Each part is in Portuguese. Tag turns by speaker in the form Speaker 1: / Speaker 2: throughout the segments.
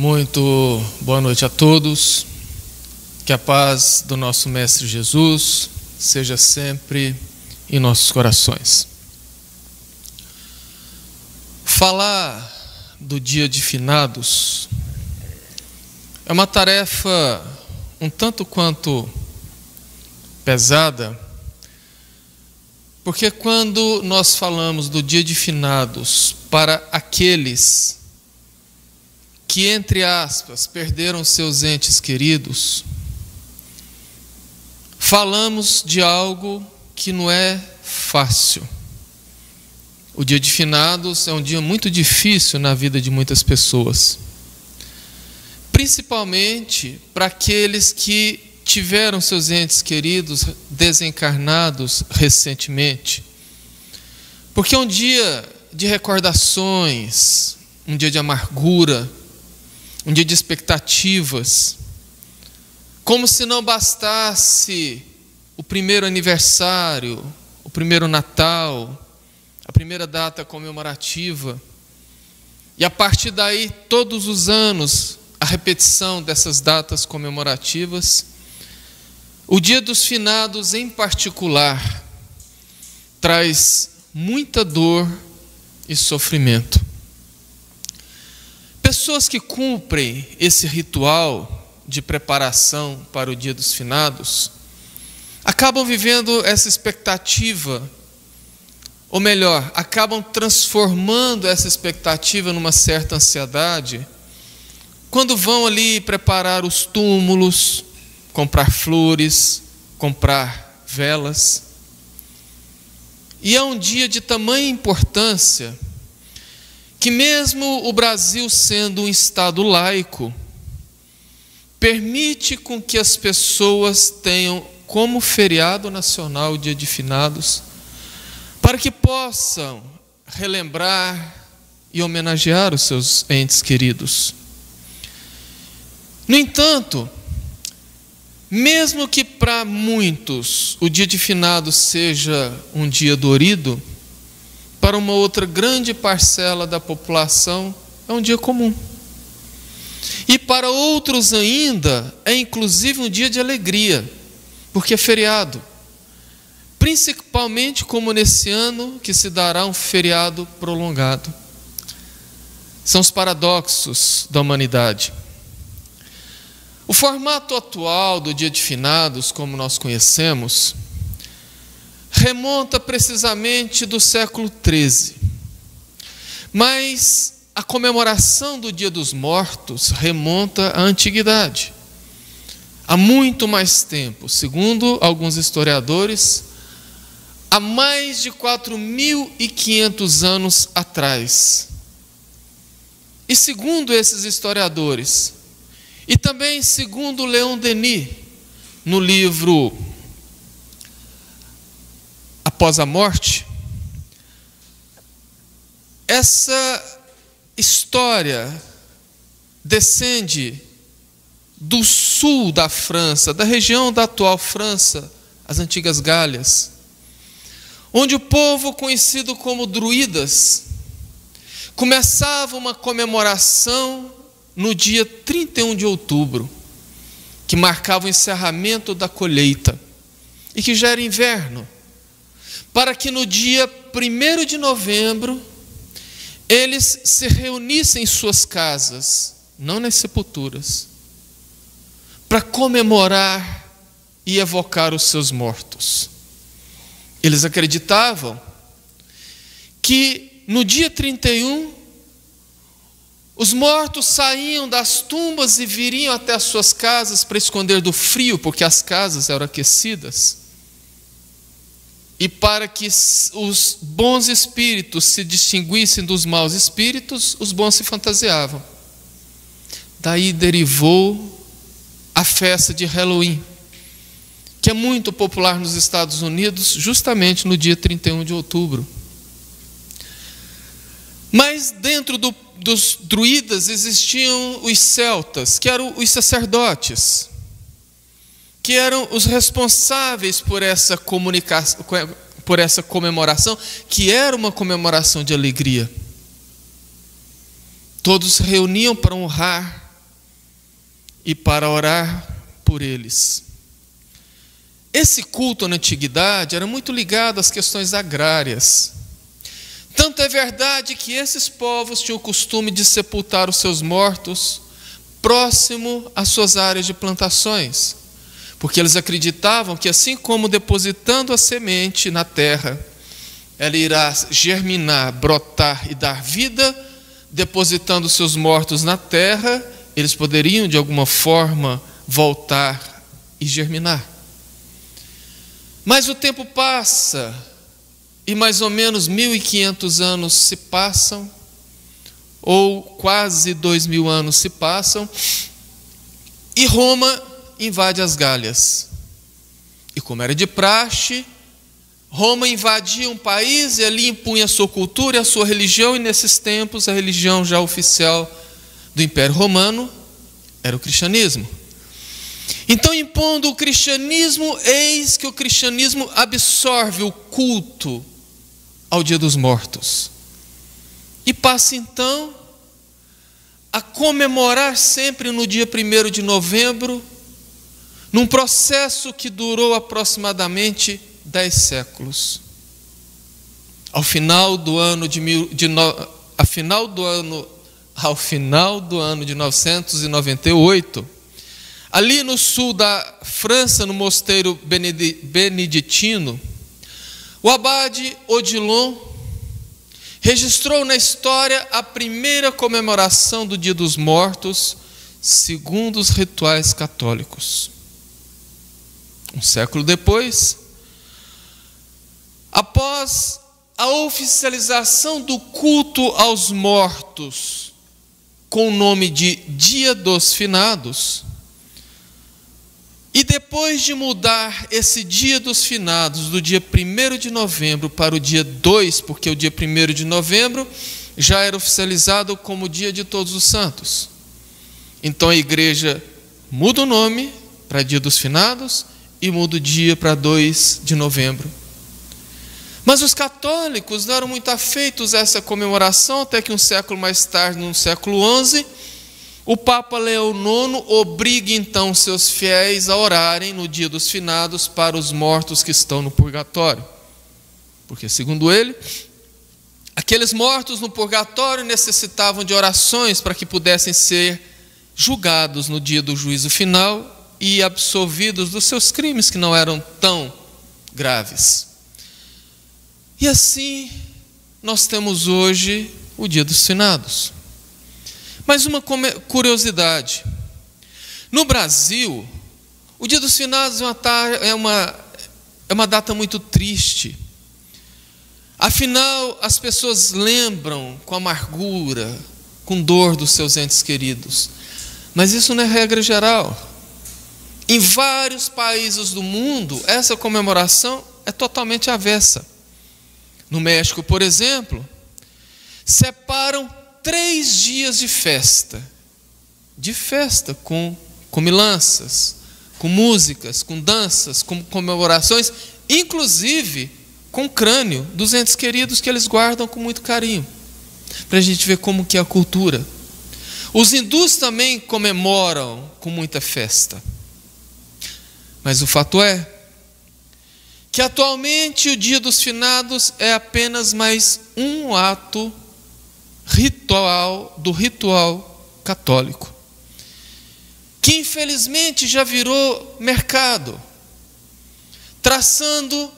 Speaker 1: Muito boa noite a todos. Que a paz do nosso Mestre Jesus seja sempre em nossos corações. Falar do dia de finados é uma tarefa um tanto quanto pesada, porque quando nós falamos do dia de finados para aqueles que, entre aspas, perderam seus entes queridos, falamos de algo que não é fácil. O dia de finados é um dia muito difícil na vida de muitas pessoas, principalmente para aqueles que tiveram seus entes queridos desencarnados recentemente, porque é um dia de recordações, um dia de amargura, um dia de expectativas, como se não bastasse o primeiro aniversário, o primeiro Natal, a primeira data comemorativa, e a partir daí, todos os anos, a repetição dessas datas comemorativas. O dia dos finados, em particular, traz muita dor e sofrimento. Pessoas que cumprem esse ritual de preparação para o dia dos finados acabam vivendo essa expectativa, ou melhor, acabam transformando essa expectativa numa certa ansiedade, quando vão ali preparar os túmulos, comprar flores, comprar velas. E é um dia de tamanha importância que, mesmo o Brasil sendo um estado laico, permite com que as pessoas tenham como feriado nacional o dia de finados, para que possam relembrar e homenagear os seus entes queridos. No entanto, mesmo que para muitos o dia de finados seja um dia dorido, para uma outra grande parcela da população é um dia comum. E para outros ainda é inclusive um dia de alegria, porque é feriado. Principalmente como nesse ano que se dará um feriado prolongado. São os paradoxos da humanidade. O formato atual do dia de finados, como nós conhecemos, remonta precisamente do século XIII. Mas a comemoração do Dia dos Mortos remonta à antiguidade, há muito mais tempo, segundo alguns historiadores, há mais de 4.500 anos atrás. E segundo esses historiadores, e também segundo Leon Denis, no livro Após a Morte, essa história descende do sul da França, da região da atual França, as antigas Gálias, onde o povo conhecido como druidas começava uma comemoração no dia 31 de outubro, que marcava o encerramento da colheita e que já era inverno, para que no dia 1º de novembro eles se reunissem em suas casas, não nas sepulturas, para comemorar e evocar os seus mortos. Eles acreditavam que no dia 31 os mortos saíam das tumbas e viriam até as suas casas para esconder do frio, porque as casas eram aquecidas. E para que os bons espíritos se distinguissem dos maus espíritos, os bons se fantasiavam. Daí derivou a festa de Halloween, que é muito popular nos Estados Unidos, justamente no dia 31 de outubro. Mas dentro dos druidas existiam os celtas, que eram os sacerdotes, que eram os responsáveis por essa comemoração, que era uma comemoração de alegria. Todos se reuniam para honrar e para orar por eles. Esse culto na antiguidade era muito ligado às questões agrárias. Tanto é verdade que esses povos tinham o costume de sepultar os seus mortos próximo às suas áreas de plantações, porque eles acreditavam que assim como depositando a semente na terra, ela irá germinar, brotar e dar vida, depositando os seus mortos na terra, eles poderiam de alguma forma voltar e germinar. Mas o tempo passa e mais ou menos 1.500 anos se passam, ou quase 2.000 anos se passam, e Roma invade as Gálias. E como era de praxe, Roma invadia um país e ali impunha a sua cultura e a sua religião, e nesses tempos a religião já oficial do Império Romano era o cristianismo. Então, impondo o cristianismo, eis que o cristianismo absorve o culto ao Dia dos Mortos. E passa então a comemorar sempre no dia 1º de novembro, num processo que durou aproximadamente 10 séculos. Ao final do ano de 998, ali no sul da França, no mosteiro beneditino, o abade Odilon registrou na história a primeira comemoração do Dia dos Mortos, segundo os rituais católicos. Um século depois, após a oficialização do culto aos mortos com o nome de Dia dos Finados, e depois de mudar esse Dia dos Finados do dia 1º de novembro para o dia 2, porque o dia 1º de novembro já era oficializado como Dia de Todos os Santos. Então a igreja muda o nome para Dia dos Finados e muda o dia para 2 de novembro. Mas os católicos não eram muito afeitos a essa comemoração, até que um século mais tarde, no século XI, o Papa Leão IX obriga então seus fiéis a orarem no Dia dos Finados para os mortos que estão no purgatório. Porque, segundo ele, aqueles mortos no purgatório necessitavam de orações para que pudessem ser julgados no dia do juízo final e absolvidos dos seus crimes que não eram tão graves. E assim nós temos hoje o Dia dos Finados. Mas uma curiosidade: no Brasil, o Dia dos Finados é uma data muito triste. Afinal, as pessoas lembram com amargura, com dor dos seus entes queridos. Mas isso não é regra geral. Em vários países do mundo, essa comemoração é totalmente avessa. No México, por exemplo, separam 3 dias de festa com comilanças, com músicas, com danças, com comemorações, inclusive com o crânio dos entes queridos que eles guardam com muito carinho, para a gente ver como que é a cultura. Os hindus também comemoram com muita festa, mas o fato é que atualmente o Dia dos Finados é apenas mais um ato do ritual católico, que infelizmente já virou mercado, traçando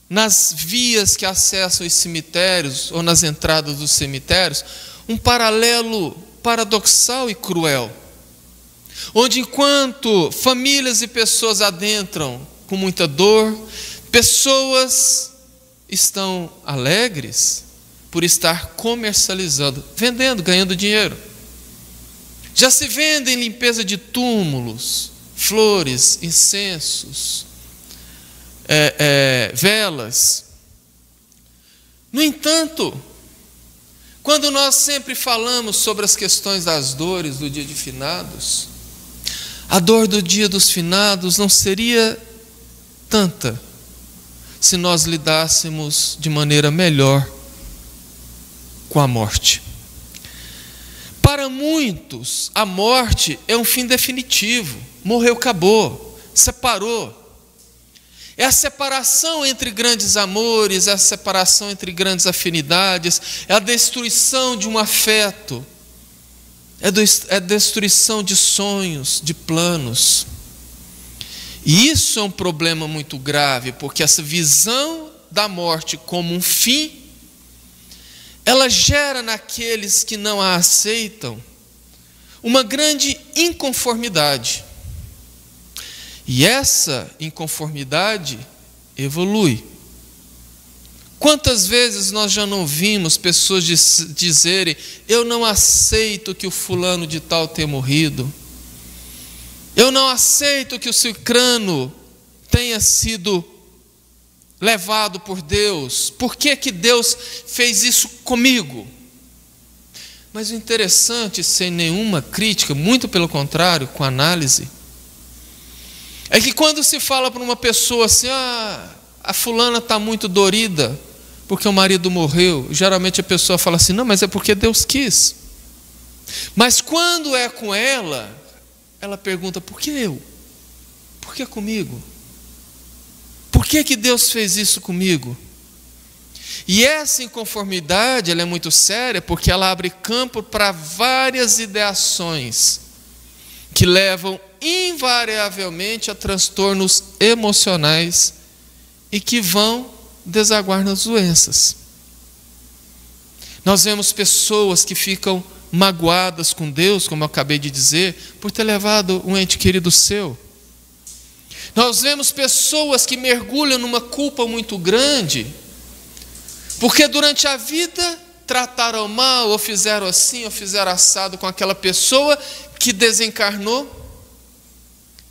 Speaker 1: nas vias que acessam os cemitérios ou nas entradas dos cemitérios um paralelo paradoxal e cruel, onde enquanto famílias e pessoas adentram com muita dor, pessoas estão alegres por estar comercializando, vendendo, ganhando dinheiro. Já se vendem limpeza de túmulos, flores, incensos, velas. No entanto, quando nós sempre falamos sobre as questões das dores do Dia de Finados, a dor do Dia dos Finados não seria tanta se nós lidássemos de maneira melhor com a morte. Para Para muitos, a morte é um fim definitivo. Morreu, acabou, separou. É a separação entre grandes amores, é a separação entre grandes afinidades, é a destruição de um afeto, é a destruição de sonhos, de planos. E isso é um problema muito grave, porque essa visão da morte como um fim, ela gera naqueles que não a aceitam uma grande inconformidade. E essa inconformidade evolui. Quantas vezes nós já não vimos pessoas dizerem: eu não aceito que o fulano de tal tenha morrido, eu não aceito que o cicrano tenha sido levado por Deus, por que que Deus fez isso comigo? Mas o interessante, sem nenhuma crítica, muito pelo contrário, com análise, é que quando se fala para uma pessoa assim: a fulana está muito dorida porque o marido morreu, geralmente a pessoa fala assim: não, mas é porque Deus quis. Mas quando é com ela, ela pergunta: por que eu? Por que comigo? Por que que Deus fez isso comigo? E essa inconformidade, ela é muito séria, porque ela abre campo para várias ideações que levam invariavelmente a transtornos emocionais e que vão desaguar nas doenças. Nós vemos pessoas que ficam magoadas com Deus, como eu acabei de dizer, por ter levado um ente querido seu. Nós vemos pessoas que mergulham numa culpa muito grande, porque durante a vida trataram mal, ou fizeram assim, ou fizeram assado com aquela pessoa que desencarnou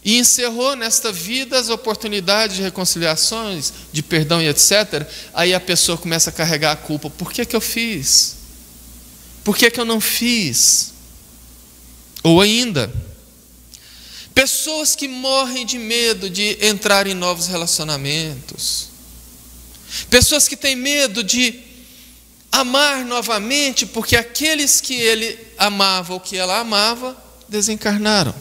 Speaker 1: e encerrou nesta vida as oportunidades de reconciliações, de perdão e etc. Aí a pessoa começa a carregar a culpa: por que que eu fiz? Por que que eu não fiz? Ou ainda, pessoas que morrem de medo de entrar em novos relacionamentos, pessoas que têm medo de amar novamente, porque aqueles que ele amava ou que ela amava desencarnaram.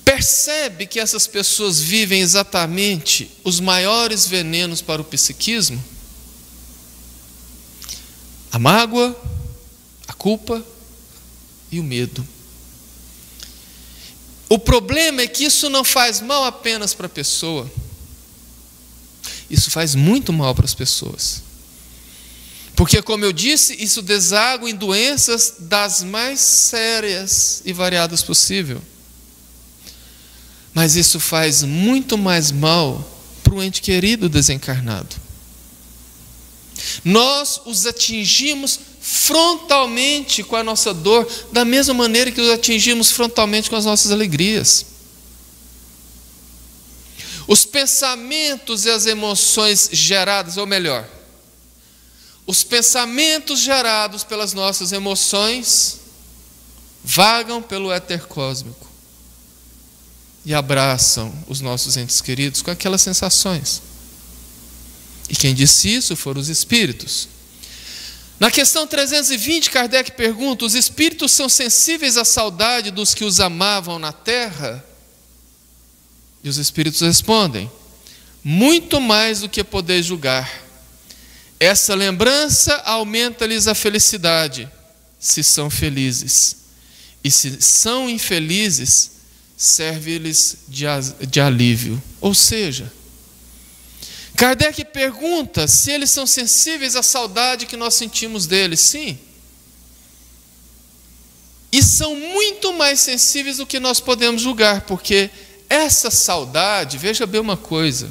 Speaker 1: Percebe que essas pessoas vivem exatamente os maiores venenos para o psiquismo? A mágoa, a culpa e o medo. O problema é que isso não faz mal apenas para a pessoa, isso faz muito mal para as pessoas. Porque, como eu disse, isso deságua em doenças das mais sérias e variadas possível. Mas isso faz muito mais mal para o ente querido desencarnado. Nós os atingimos frontalmente com a nossa dor, da mesma maneira que os atingimos frontalmente com as nossas alegrias. Os pensamentos e as emoções geradas, ou melhor, os pensamentos gerados pelas nossas emoções vagam pelo éter cósmico e abraçam os nossos entes queridos com aquelas sensações. E quem disse isso foram os espíritos. Na questão 320, Kardec pergunta: os espíritos são sensíveis à saudade dos que os amavam na terra? E os espíritos respondem: muito mais do que poder julgar. Essa lembrança aumenta-lhes a felicidade, se são felizes. E se são infelizes, serve-lhes de alívio. Ou seja, Kardec pergunta se eles são sensíveis à saudade que nós sentimos deles. Sim. E são muito mais sensíveis do que nós podemos julgar, porque essa saudade, veja bem uma coisa,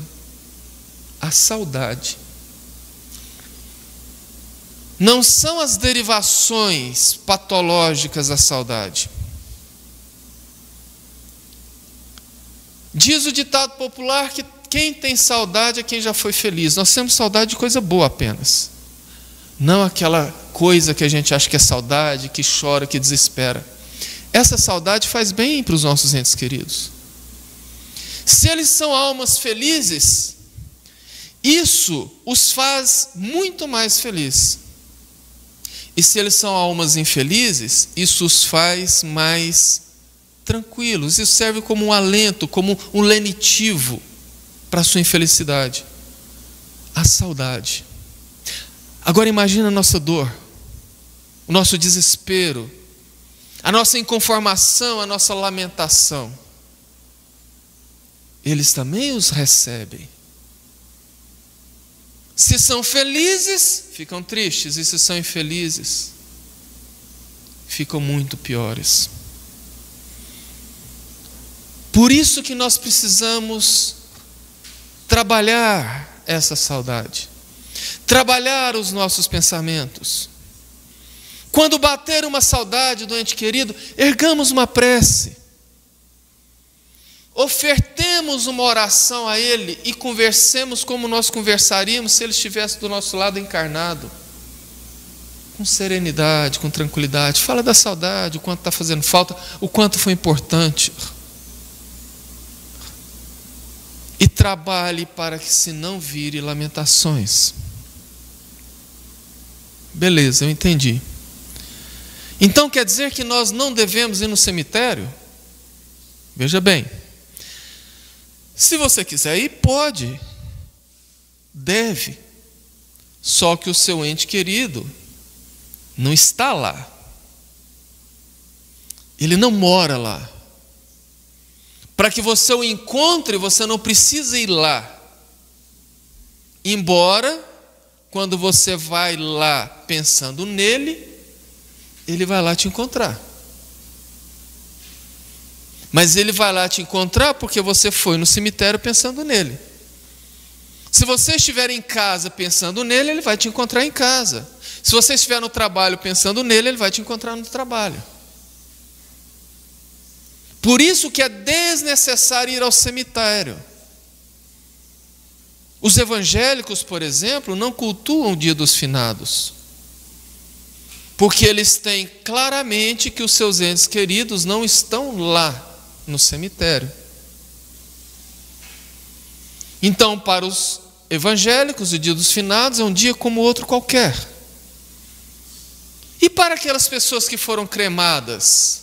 Speaker 1: a saudade não são as derivações patológicas da saudade. Diz o ditado popular que quem tem saudade é quem já foi feliz. Nós temos saudade de coisa boa apenas, não aquela coisa que a gente acha que é saudade, que chora, que desespera. Essa saudade faz bem para os nossos entes queridos. Se eles são almas felizes, isso os faz muito mais felizes. E se eles são almas infelizes, isso os faz mais tranquilos. Isso serve como um alento, como um lenitivo para a sua infelicidade. A saudade. Agora imagina a nossa dor, o nosso desespero, a nossa inconformação, a nossa lamentação. Eles também os recebem. Se são felizes, ficam tristes, e se são infelizes, ficam muito piores. Por isso que nós precisamos trabalhar essa saudade, trabalhar os nossos pensamentos. Quando bater uma saudade do ente querido, ergamos uma prece, ofertemos uma oração a ele e conversemos como nós conversaríamos se ele estivesse do nosso lado encarnado, com serenidade, com tranquilidade. Fala da saudade, o quanto está fazendo falta, o quanto foi importante. E trabalhe para que se não vire lamentações. Beleza, eu entendi. Então quer dizer que nós não devemos ir no cemitério? Veja bem, se você quiser ir, pode, deve, só que o seu ente querido não está lá, ele não mora lá. Para que você o encontre, você não precisa ir lá, embora quando você vai lá pensando nele, ele vai lá te encontrar. Mas ele vai lá te encontrar porque você foi no cemitério pensando nele. Se você estiver em casa pensando nele, ele vai te encontrar em casa. Se você estiver no trabalho pensando nele, ele vai te encontrar no trabalho. Por isso que é desnecessário ir ao cemitério. Os evangélicos, por exemplo, não cultuam o dia dos finados, porque eles têm claramente que os seus entes queridos não estão lá no cemitério. Então, para os evangélicos, o dia dos finados é um dia como outro qualquer. E para aquelas pessoas que foram cremadas,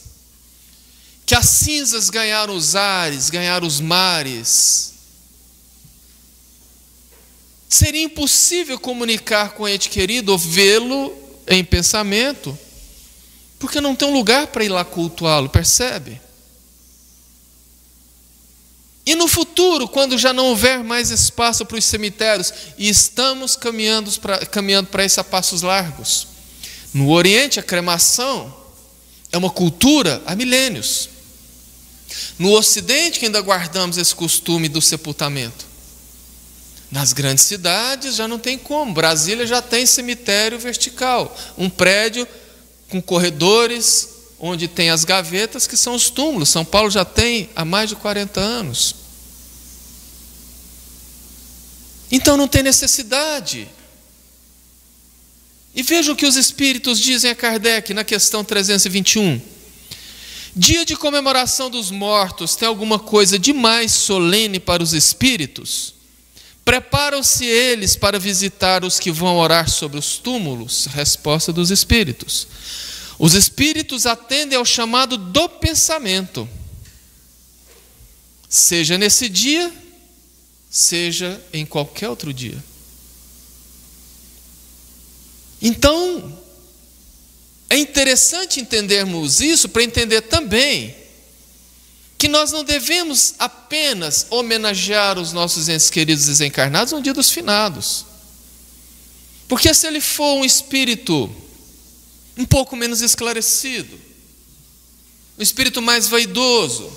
Speaker 1: que as cinzas ganharam os ares, ganharam os mares, seria impossível comunicar com o ente querido ou vê-lo em pensamento, porque não tem um lugar para ir lá cultuá-lo, percebe? E no futuro, quando já não houver mais espaço para os cemitérios, e estamos caminhando para isso a passos largos. No Oriente, a cremação é uma cultura há milênios. No Ocidente, que ainda guardamos esse costume do sepultamento. Nas grandes cidades já não tem como. Brasília já tem cemitério vertical, um prédio com corredores, onde tem as gavetas que são os túmulos. São Paulo já tem há mais de 40 anos. Então não tem necessidade. E veja o que os espíritos dizem a Kardec na questão 321. Dia de comemoração dos mortos tem alguma coisa de mais solene para os espíritos? Preparam-se eles para visitar os que vão orar sobre os túmulos? Resposta dos espíritos. Os espíritos atendem ao chamado do pensamento, seja nesse dia, seja em qualquer outro dia. Então, é interessante entendermos isso para entender também que nós não devemos apenas homenagear os nossos entes queridos desencarnados no dia dos finados. Porque se ele for um espírito um pouco menos esclarecido, um espírito mais vaidoso,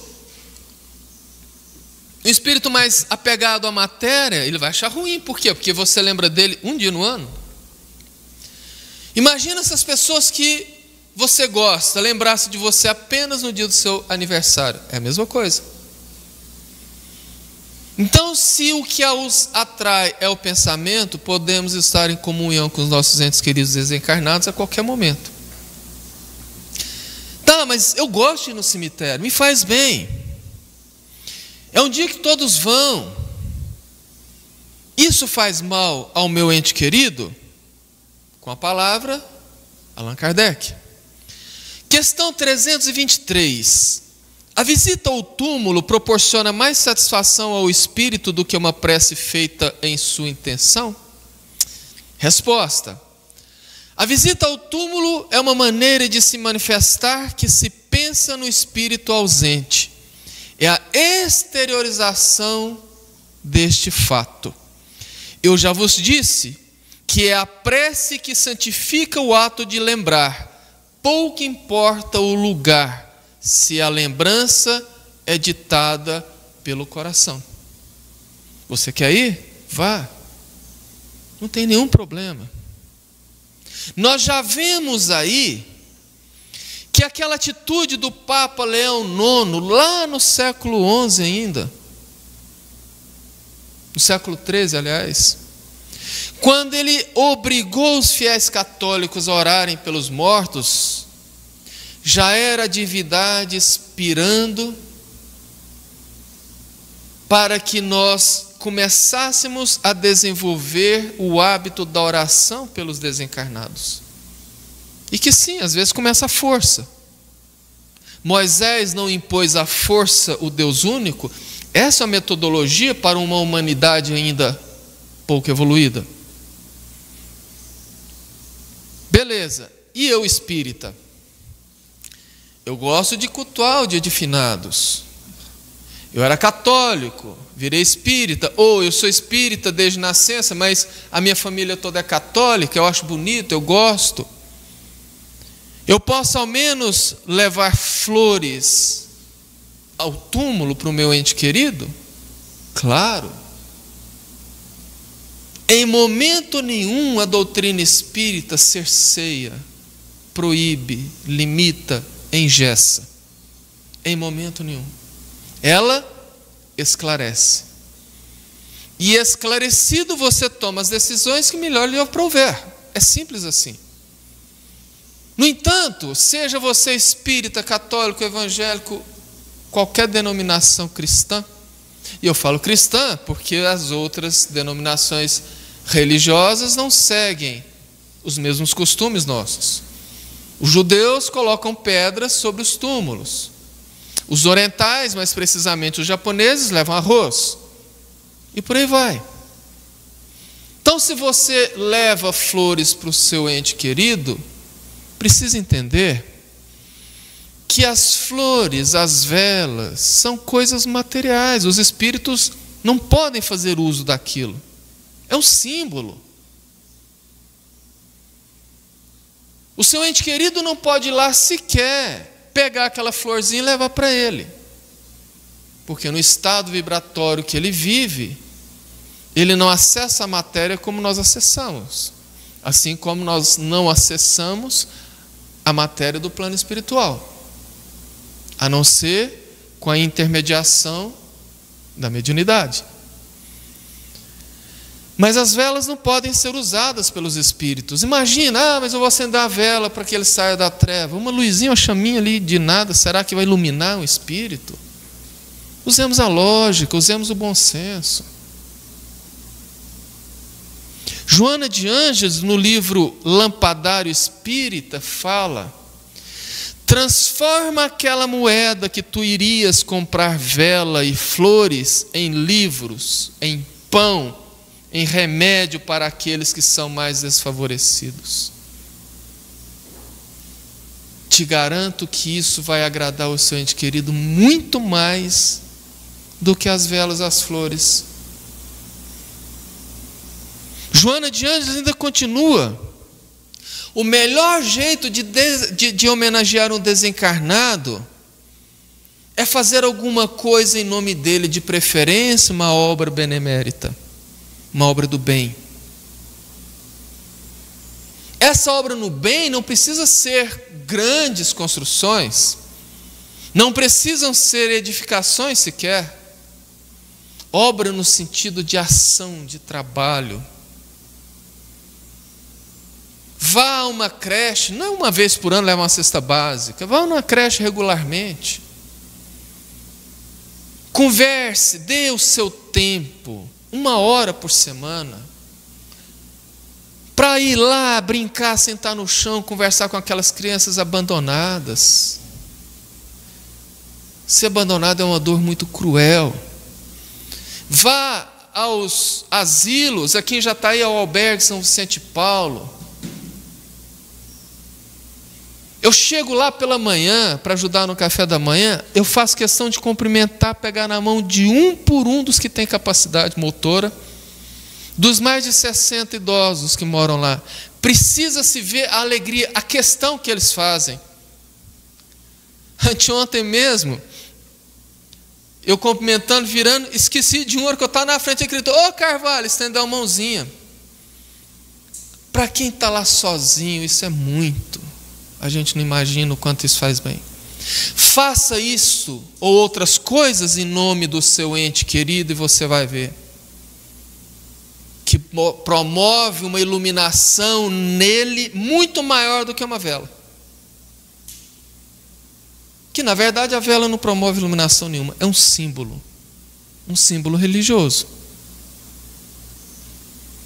Speaker 1: um espírito mais apegado à matéria, ele vai achar ruim. Por quê? Porque você lembra dele um dia no ano. Imagina essas pessoas que você gosta, lembrasse de você apenas no dia do seu aniversário. É a mesma coisa. Então, se o que os atrai é o pensamento, podemos estar em comunhão com os nossos entes queridos desencarnados a qualquer momento. Tá, mas eu gosto de ir no cemitério, me faz bem. É um dia que todos vão. Isso faz mal ao meu ente querido? Com a palavra, Allan Kardec. Questão 323. A visita ao túmulo proporciona mais satisfação ao espírito do que uma prece feita em sua intenção? Resposta. A visita ao túmulo é uma maneira de se manifestar que se pensa no espírito ausente. É a exteriorização deste fato. Eu já vos disse que é a prece que santifica o ato de lembrar. Pouco importa o lugar, se a lembrança é ditada pelo coração. Você quer ir? Vá. Não tem nenhum problema. Nós já vemos aí que aquela atitude do Papa Leão IX, lá no século XI ainda, no século XIII, aliás, quando ele obrigou os fiéis católicos a orarem pelos mortos, já era a divindade inspirando para que nós começássemos a desenvolver o hábito da oração pelos desencarnados. E que sim, às vezes começa a força. Moisés não impôs à força o Deus único. Essa é a metodologia para uma humanidade ainda pouco evoluída. Beleza, e eu espírita? Eu gosto de cultuar o dia de finados. Eu era católico, virei espírita, ou eu sou espírita desde nascença, mas a minha família toda é católica, eu acho bonito, eu gosto. Eu posso ao menos levar flores ao túmulo para o meu ente querido? Claro. Em momento nenhum a doutrina espírita cerceia, proíbe, limita, engessa. Em momento nenhum. Ela esclarece. E esclarecido você toma as decisões que melhor lhe aprouver. É simples assim. No entanto, seja você espírita, católico, evangélico, qualquer denominação cristã, e eu falo cristã porque as outras denominações religiosas não seguem os mesmos costumes nossos. Os judeus colocam pedras sobre os túmulos. Os orientais, mais precisamente os japoneses, levam arroz. E por aí vai. Então, se você leva flores para o seu ente querido, precisa entender que as flores, as velas, são coisas materiais. Os espíritos não podem fazer uso daquilo. É um símbolo. O seu ente querido não pode ir lá sequer pegar aquela florzinha e levar para ele. Porque no estado vibratório que ele vive, ele não acessa a matéria como nós acessamos. Assim como nós não acessamos a matéria do plano espiritual. A não ser com a intermediação da mediunidade. Mas as velas não podem ser usadas pelos espíritos. Imagina, mas eu vou acender a vela para que ele saia da treva. Uma luzinha, uma chaminha ali de nada, será que vai iluminar um espírito? Usemos a lógica, usemos o bom senso. Joana de Ângeles, no livro Lampadário Espírita, fala: transforma aquela moeda que tu irias comprar vela e flores em livros, em pão, em remédio para aqueles que são mais desfavorecidos. Te garanto que isso vai agradar o seu ente querido muito mais do que as velas e as flores. Joana de Ângeles ainda continua: o melhor jeito de homenagear um desencarnado é fazer alguma coisa em nome dele, de preferência uma obra benemérita, uma obra do bem. Essa obra no bem não precisa ser grandes construções, não precisam ser edificações sequer. Obra no sentido de ação, de trabalho. Vá a uma creche, não uma vez por ano leva uma cesta básica, vá a uma creche regularmente. Converse, dê o seu tempo, 1 hora por semana. para ir lá brincar, sentar no chão, conversar com aquelas crianças abandonadas. Ser abandonado é uma dor muito cruel. Vá aos asilos, aqui em Jataí, ao albergue São Vicente de Paulo. Eu chego lá pela manhã, para ajudar no café da manhã, eu faço questão de cumprimentar, pegar na mão de um por um dos que têm capacidade motora, dos mais de 60 idosos que moram lá. Precisa-se ver a alegria, a questão que eles fazem. Anteontem mesmo, eu cumprimentando, virando, esqueci de um hora que eu estava na frente, ele gritou: ô Carvalho, estendeu a mãozinha. Para quem está lá sozinho, isso é muito. A gente não imagina o quanto isso faz bem. Faça isso ou outras coisas em nome do seu ente querido e você vai ver que promove uma iluminação nele muito maior do que uma vela. Que na verdade a vela não promove iluminação nenhuma, é um símbolo religioso.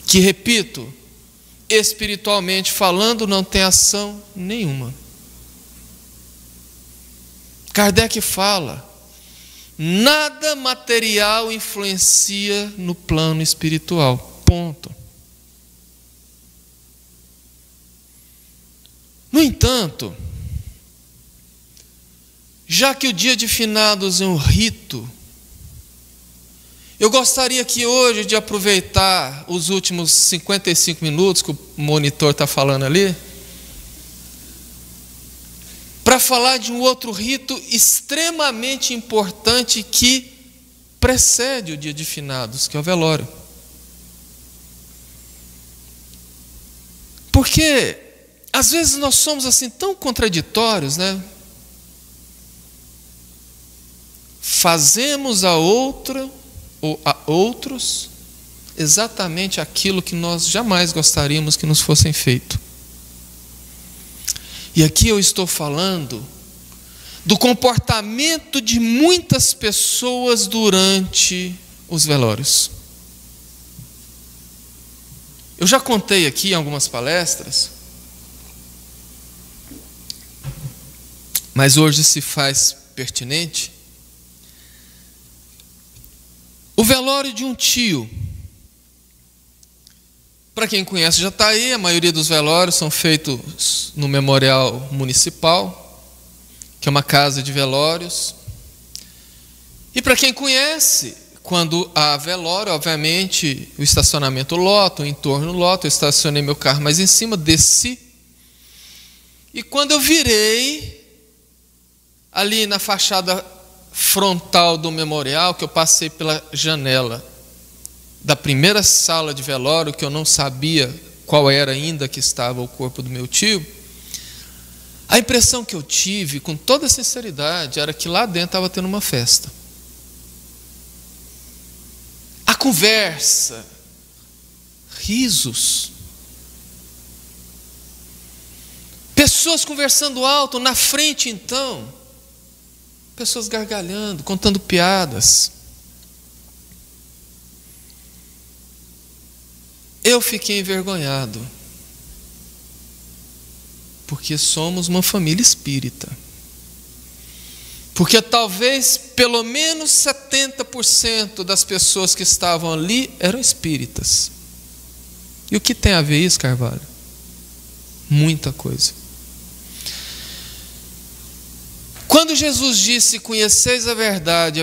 Speaker 1: Que, repito, espiritualmente falando, não tem ação nenhuma. Kardec fala: nada material influencia no plano espiritual. Ponto. No entanto, já que o dia de finados é um rito, eu gostaria que hoje de aproveitar os últimos 55 minutos que o monitor está falando ali, para falar de um outro rito extremamente importante que precede o dia de finados, que é o velório. Porque às vezes nós somos assim tão contraditórios, né? Fazemos a outra ou a outros exatamente aquilo que nós jamais gostaríamos que nos fossem feito. E aqui eu estou falando do comportamento de muitas pessoas durante os velórios. Eu já contei aqui em algumas palestras, mas hoje se faz pertinente. O velório de um tio. Para quem conhece Jataí, a maioria dos velórios são feitos no Memorial Municipal, que é uma casa de velórios. E para quem conhece, quando há velório, obviamente, o estacionamento lota, o entorno lota. Eu estacionei meu carro mais em cima, desci. E quando eu virei, ali na fachada frontal do memorial, que eu passei pela janela da primeira sala de velório, que eu não sabia qual era ainda que estava o corpo do meu tio, a impressão que eu tive, com toda sinceridade, era que lá dentro estava tendo uma festa. A conversa, risos, pessoas conversando alto, na frente então, pessoas gargalhando, contando piadas. Eu fiquei envergonhado, porque somos uma família espírita. Porque talvez pelo menos 70% das pessoas que estavam ali eram espíritas. E o que tem a ver isso, Carvalho? Muita coisa. Quando Jesus disse: conheceis a verdade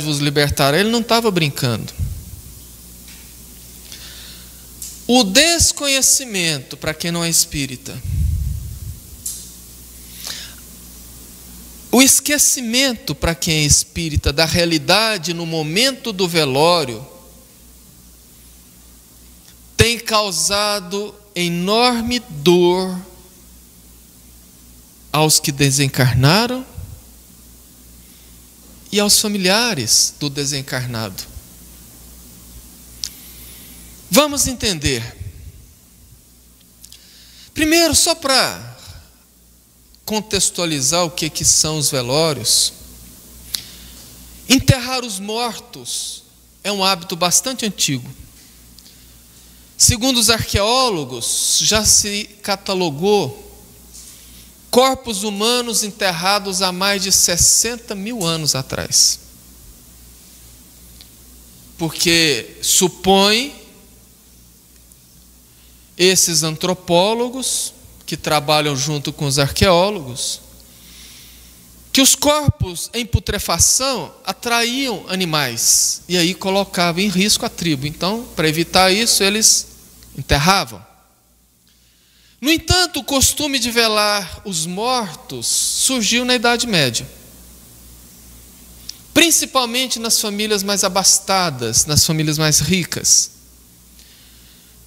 Speaker 1: vos libertará, ele não estava brincando. O desconhecimento, para quem não é espírita, o esquecimento, para quem é espírita, da realidade no momento do velório, tem causado enorme dor aos que desencarnaram e aos familiares do desencarnado. Vamos entender. Primeiro, só para contextualizar o que são os velórios, enterrar os mortos é um hábito bastante antigo. Segundo os arqueólogos, já se catalogou corpos humanos enterrados há mais de 60 mil anos atrás. Porque supõe esses antropólogos que trabalham junto com os arqueólogos que os corpos em putrefação atraíam animais e aí colocavam em risco a tribo. Então, para evitar isso, eles enterravam. No entanto, o costume de velar os mortos surgiu na Idade Média, principalmente nas famílias mais abastadas, nas famílias mais ricas.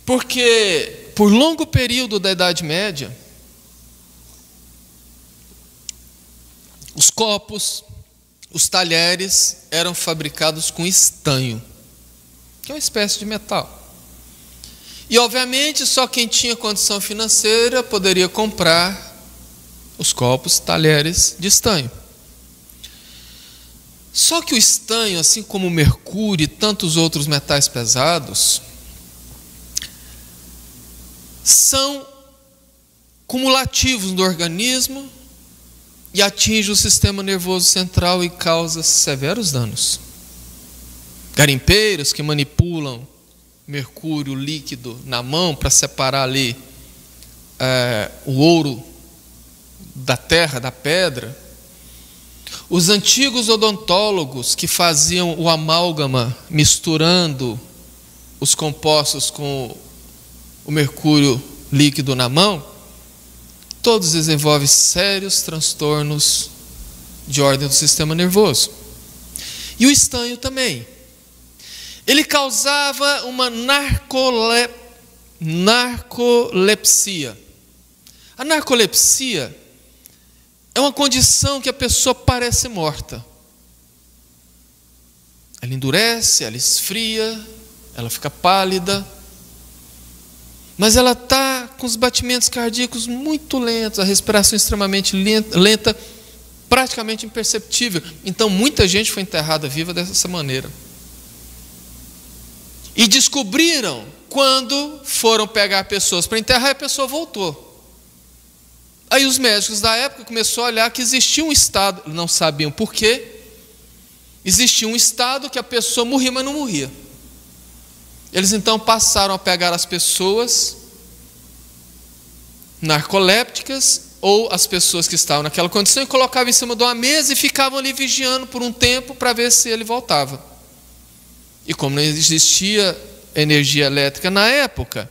Speaker 1: Porque, por longo período da Idade Média, os copos, os talheres eram fabricados com estanho, que é uma espécie de metal. E, obviamente, só quem tinha condição financeira poderia comprar os copos, talheres de estanho. Só que o estanho, assim como o mercúrio e tantos outros metais pesados, são cumulativos no organismo e atingem o sistema nervoso central e causam severos danos. Garimpeiros que manipulam mercúrio líquido na mão para separar ali o ouro da terra, da pedra. Os antigos odontólogos que faziam o amálgama misturando os compostos com o mercúrio líquido na mão, todos desenvolvem sérios transtornos de ordem do sistema nervoso. E o estanho também. Ele causava uma narcolepsia. A narcolepsia é uma condição que a pessoa parece morta. Ela endurece, ela esfria, ela fica pálida, mas ela está com os batimentos cardíacos muito lentos, a respiração extremamente lenta, praticamente imperceptível. Então, muita gente foi enterrada viva dessa maneira. E descobriram, quando foram pegar pessoas para enterrar, a pessoa voltou. Aí os médicos da época começaram a olhar que existia um estado, não sabiam por quê, existia um estado que a pessoa morria, mas não morria. Eles então passaram a pegar as pessoas narcolépticas ou as pessoas que estavam naquela condição e colocavam em cima de uma mesa e ficavam ali vigiando por um tempo para ver se ele voltava. E como não existia energia elétrica na época,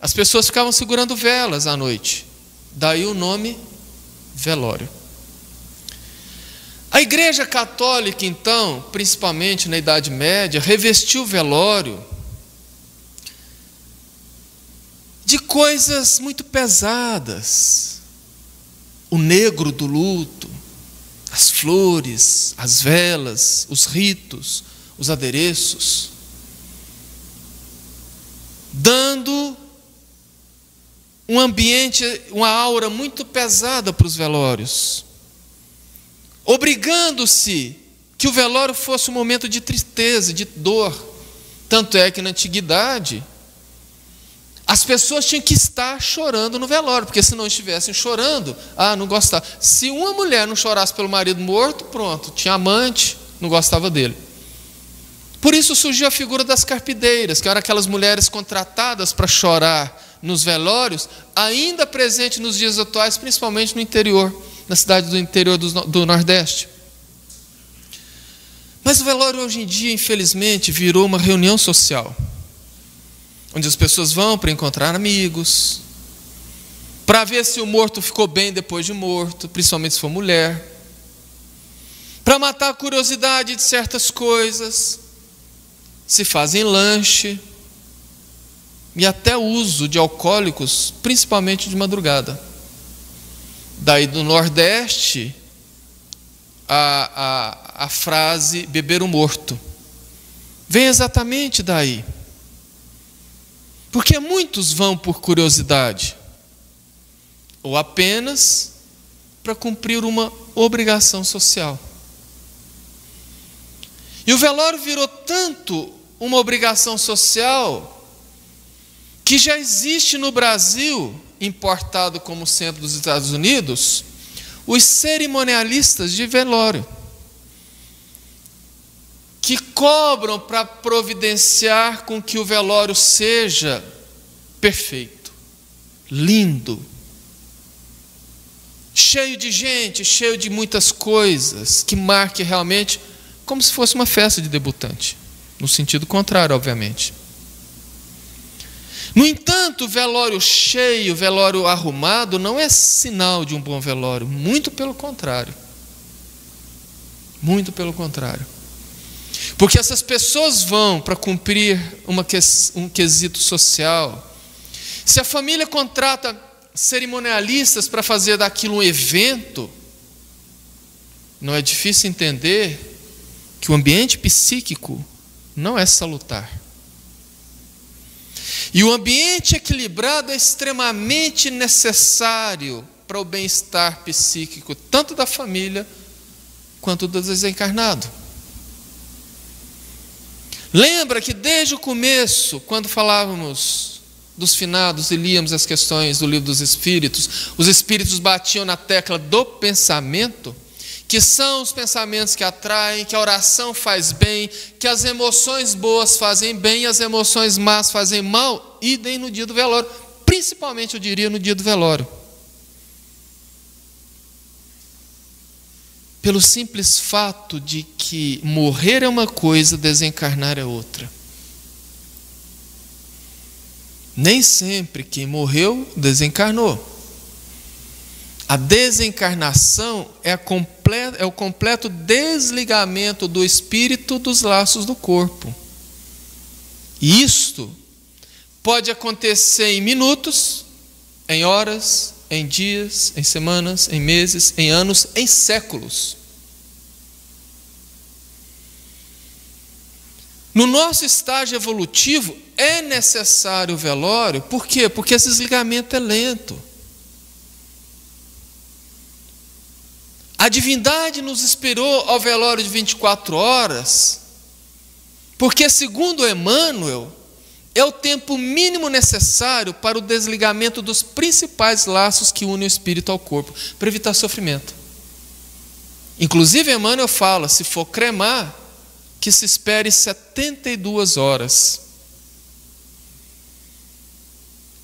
Speaker 1: as pessoas ficavam segurando velas à noite. Daí o nome velório. A Igreja Católica, então, principalmente na Idade Média, revestiu o velório de coisas muito pesadas. O negro do luto, as flores, as velas, os ritos, os adereços, dando um ambiente, uma aura muito pesada para os velórios, obrigando-se que o velório fosse um momento de tristeza, de dor. Tanto é que na antiguidade as pessoas tinham que estar chorando no velório, porque se não estivessem chorando, não gostava. Se uma mulher não chorasse pelo marido morto, pronto, tinha amante, não gostava dele. Por isso surgiu a figura das carpideiras, que eram aquelas mulheres contratadas para chorar nos velórios, ainda presente nos dias atuais, principalmente no interior, na cidade do interior do Nordeste. Mas o velório hoje em dia, infelizmente, virou uma reunião social, onde as pessoas vão para encontrar amigos, para ver se o morto ficou bem depois de morto, principalmente se for mulher, para matar a curiosidade de certas coisas, se fazem lanche, e até o uso de alcoólicos, principalmente de madrugada. Daí do Nordeste, a frase beber o morto vem exatamente daí. Porque muitos vão por curiosidade, ou apenas para cumprir uma obrigação social. E o velório virou tanto uma obrigação social que já existe no Brasil, importado como centro dos Estados Unidos, os cerimonialistas de velório, que cobram para providenciar com que o velório seja perfeito, lindo, cheio de gente, cheio de muitas coisas, que marque realmente como se fosse uma festa de debutante, no sentido contrário, obviamente. No entanto, velório cheio, velório arrumado, não é sinal de um bom velório, muito pelo contrário. Muito pelo contrário. Porque essas pessoas vão para cumprir um quesito social. Se a família contrata cerimonialistas para fazer daquilo um evento, não é difícil entender que o ambiente psíquico não é salutar. E o ambiente equilibrado é extremamente necessário para o bem-estar psíquico, tanto da família quanto do desencarnado. Lembra que desde o começo, quando falávamos dos finados e líamos as questões do livro dos Espíritos, os Espíritos batiam na tecla do pensamento, que são os pensamentos que atraem, que a oração faz bem, que as emoções boas fazem bem e as emoções más fazem mal, idem no dia do velório, principalmente eu diria no dia do velório. Pelo simples fato de que morrer é uma coisa, desencarnar é outra. Nem sempre quem morreu desencarnou. A desencarnação é o completo desligamento do espírito dos laços do corpo. E isto pode acontecer em minutos, em horas, em dias, em semanas, em meses, em anos, em séculos. No nosso estágio evolutivo é necessário o velório. Por quê? Porque esse desligamento é lento. A divindade nos esperou ao velório de 24 horas, porque, segundo Emmanuel, é o tempo mínimo necessário para o desligamento dos principais laços que unem o espírito ao corpo, para evitar sofrimento. Inclusive, Emmanuel fala, se for cremar, que se espere 72 horas.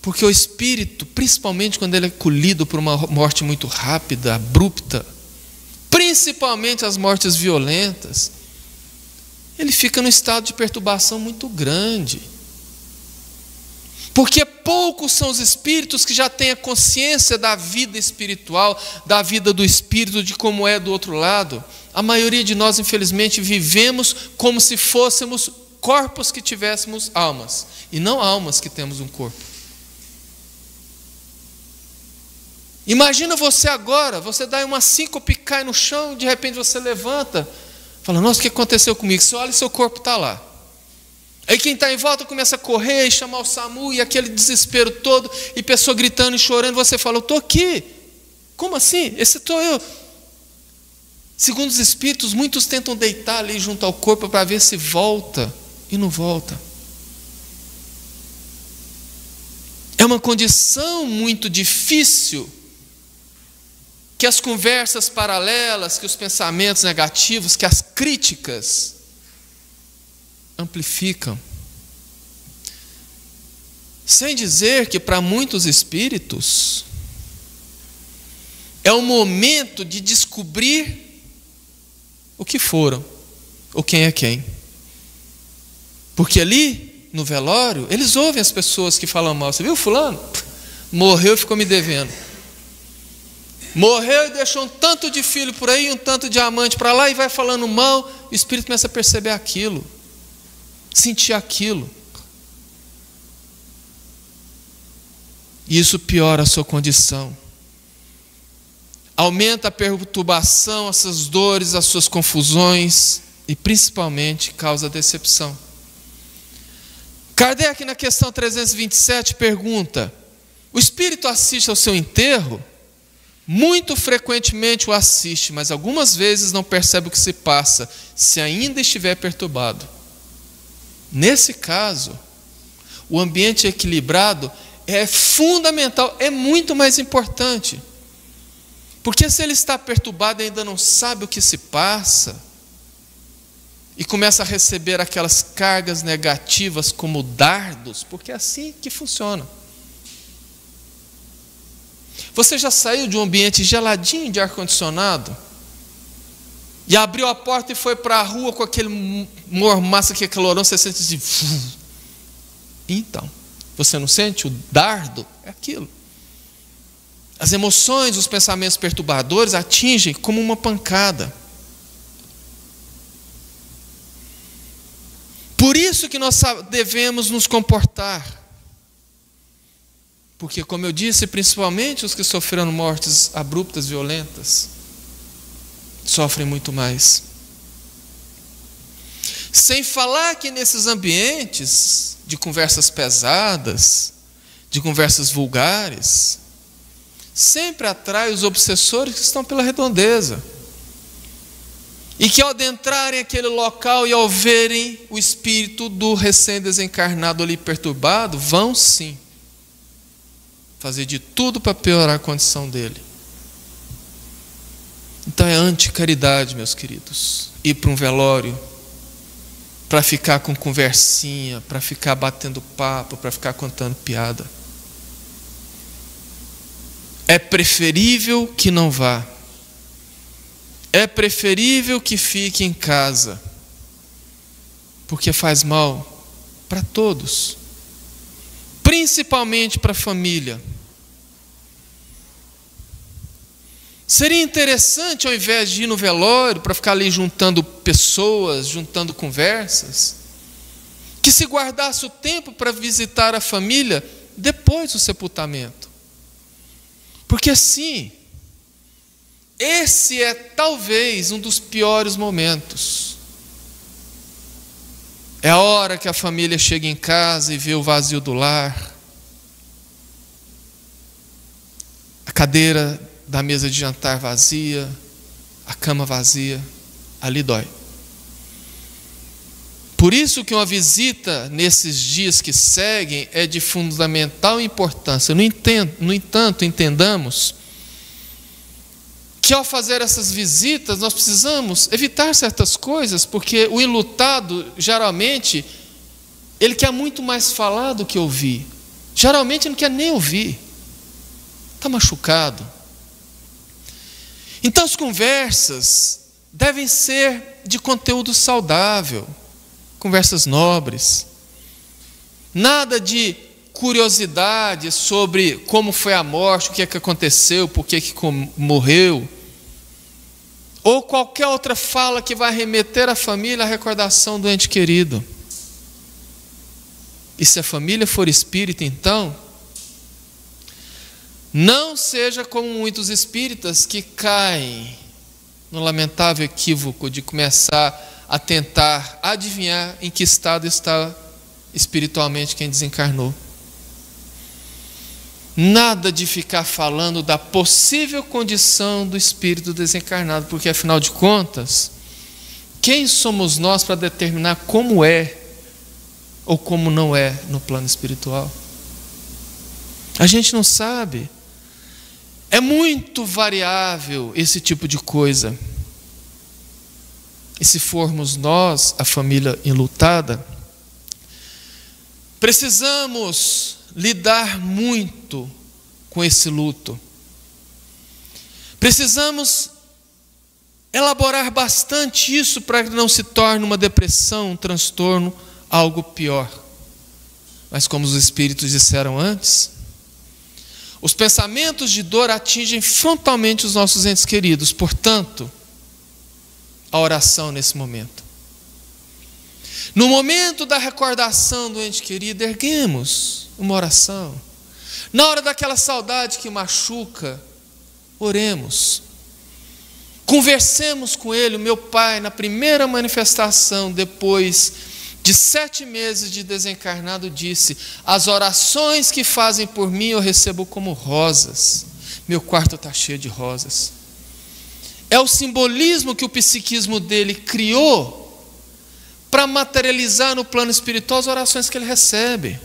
Speaker 1: Porque o espírito, principalmente quando ele é colhido por uma morte muito rápida, abrupta, principalmente as mortes violentas, ele fica num estado de perturbação muito grande. Porque poucos são os espíritos que já têm a consciência da vida espiritual, da vida do espírito, de como é do outro lado. A maioria de nós, infelizmente, vivemos como se fôssemos corpos que tivéssemos almas, e não almas que temos um corpo. Imagina você agora, você dá uma síncope, cai no chão, de repente você levanta, fala, nossa, o que aconteceu comigo? Você olha e seu corpo está lá. Aí quem está em volta começa a correr e chamar o SAMU, e aquele desespero todo, e pessoa gritando e chorando, você fala, eu estou aqui. Como assim? Esse estou eu. Segundo os espíritos, muitos tentam deitar ali junto ao corpo para ver se volta, e não volta. É uma condição muito difícil, que as conversas paralelas, que os pensamentos negativos, que as críticas amplificam. Sem dizer que para muitos espíritos é o momento de descobrir o que foram, ou quem é quem. Porque ali, no velório, eles ouvem as pessoas que falam mal. Você viu fulano? Morreu e ficou me devendo. Morreu e deixou um tanto de filho por aí, um tanto de amante para lá, e vai falando mal, o espírito começa a perceber aquilo, sentir aquilo. E isso piora a sua condição. Aumenta a perturbação, essas dores, as suas confusões, e principalmente causa decepção. Kardec, na questão 327, pergunta, o espírito assiste ao seu enterro? Muito frequentemente o assiste, mas algumas vezes não percebe o que se passa, se ainda estiver perturbado. Nesse caso, o ambiente equilibrado é fundamental, é muito mais importante. Porque se ele está perturbado e ainda não sabe o que se passa, e começa a receber aquelas cargas negativas como dardos, porque é assim que funciona. Você já saiu de um ambiente geladinho de ar-condicionado e abriu a porta e foi para a rua com aquele mormaço, aquele calorão, você sente assim... Então, você não sente? O dardo é aquilo. As emoções, os pensamentos perturbadores atingem como uma pancada. Por isso que nós devemos nos comportar. Porque, como eu disse, principalmente os que sofreram mortes abruptas, violentas, sofrem muito mais. Sem falar que nesses ambientes de conversas pesadas, de conversas vulgares, sempre atrai os obsessores que estão pela redondeza. E que ao adentrarem aquele local e ao verem o espírito do recém-desencarnado ali perturbado, vão sim fazer de tudo para piorar a condição dele. Então é anticaridade, meus queridos, ir para um velório para ficar com conversinha, para ficar batendo papo, para ficar contando piada. É preferível que não vá. É preferível que fique em casa, porque faz mal para todos, principalmente para a família. Seria interessante, ao invés de ir no velório para ficar ali juntando pessoas, juntando conversas, que se guardasse o tempo para visitar a família depois do sepultamento. Porque assim, esse é talvez um dos piores momentos. É a hora que a família chega em casa e vê o vazio do lar, a cadeira da mesa de jantar vazia, a cama vazia, ali dói. Por isso que uma visita nesses dias que seguem é de fundamental importância. No entanto, entendamos que ao fazer essas visitas nós precisamos evitar certas coisas, porque o enlutado, geralmente, ele quer muito mais falar do que ouvir. Geralmente ele não quer nem ouvir. Está machucado. Então as conversas devem ser de conteúdo saudável, conversas nobres. Nada de curiosidade sobre como foi a morte, o que é que aconteceu, por que morreu. Ou qualquer outra fala que vai remeter a família à recordação do ente querido. E se a família for espírita, então, não seja como muitos espíritas que caem no lamentável equívoco de começar a tentar adivinhar em que estado está espiritualmente quem desencarnou. Nada de ficar falando da possível condição do espírito desencarnado, porque afinal de contas, quem somos nós para determinar como é ou como não é no plano espiritual? A gente não sabe. É muito variável esse tipo de coisa. E se formos nós, a família enlutada, precisamos lidar muito com esse luto. Precisamos elaborar bastante isso para que não se torne uma depressão, um transtorno, algo pior. Mas como os espíritos disseram antes, os pensamentos de dor atingem frontalmente os nossos entes queridos. Portanto, a oração nesse momento. No momento da recordação do ente querido, erguemos uma oração. Na hora daquela saudade que machuca, oremos. Conversemos com ele. O meu pai, na primeira manifestação, depois de 7 meses de desencarnado, disse: as orações que fazem por mim eu recebo como rosas. Meu quarto está cheio de rosas. É o simbolismo que o psiquismo dele criou para materializar no plano espiritual as orações que ele recebe.